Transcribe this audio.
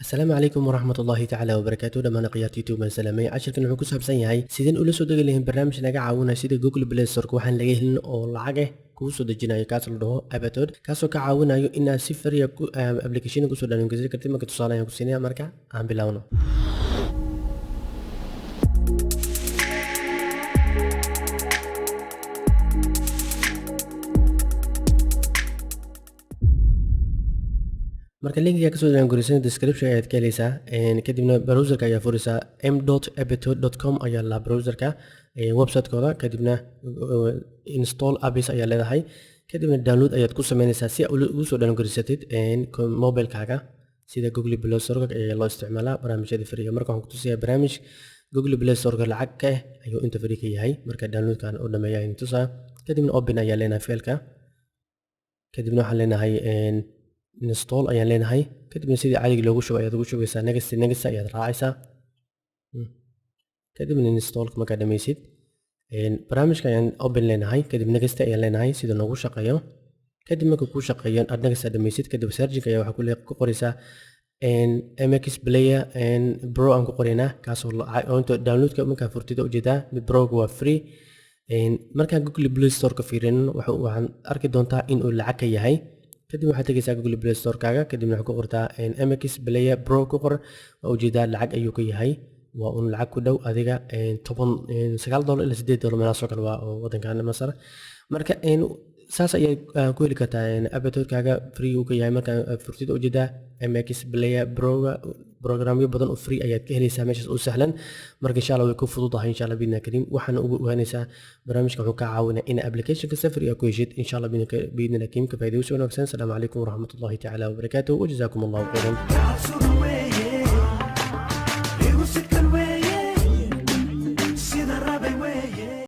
السلام عليكم ورحمة الله تعالى وبركاته لما نقيات يوتيوب من سلامي عشركن wuxuu ku saabsan yahay sideen ula soo degi lahayn barnaamij naga caawinaya sida Google Play Store waxaan laga helin oo lacag kuu soo dejinayo kaas la dhaho Abattoir kaasoo ka caawinayo inaad si fariya application ku soo download kartid marka tusaale ayaan ku siinaya marka aan bilaawno marka linkiga kasoo download description ayaad ka helaysaa kadibna browserka ayaa furaysaa m.abattoir.com ayaa la browserka website-kooda kadibna install apps ayaa leedahay kadibna download ayaad ku sameynaysaa si aad ugu soo download mobile-kaaga sida Google Play Store ayaa loo isticmaalaa barnaamijyada fariiga marka waxaan ku tusayaa barnaamij Google Play Store lacag ka ayuu inta fariiga yahay marka download-kan oo dhameeyaa in tusaa kadibna open ayaa leenahay failka kadibna waxaan leenahay install ayaan leenahay kadibna sidii caadiga loogu shubo ayaad ugu shubaysaa next ayaad raacaysaa kadibna install marka dhameysid barnaamijka ayaan open leenahay kadib next ayaan leenahay sida noogu shaqeeyo kadib marka ku shaqeeyo aad next dhameysid kadib searching ayaa waxa ku qoraysaa MX Player Pro aan ku qoraynaa kaasoo inta downloadka marka furtida ujeedaa mid Pro waa free marka Google Play Store ka fiirin waxaan arki doontaa in uu lacag ka yahay kadib waxaad tagaysaa Google Play Store kaaga kadibna waxaad ku qortaa MX Player Pro ku qor waa ujeedaa lacag ayuu ka yahay waa un lacag ku dhow adiga $9 ilaa $8 meelaha soo kale waa wadankan Masar marka saas ayaa ku heli kartaa Abattoir-kaaga free uu ka yahay marka furtida ujeedaa MX Player Pro programyo badan oo free ayaad ka helaysaa meeshaas oo sahlan marka insha Allah way ku fududahay insha Allah bidna karim waxaan ugu ogaanaysaa barnaamijka wuxuu ka caawinaa in application-ka safar iyo ku heshid insha Allah bidna karim ka faa'iideyso wanaagsan assalamu alaykum warahmatullahi ta'ala wa barakatuh wa jazakumullahu khairan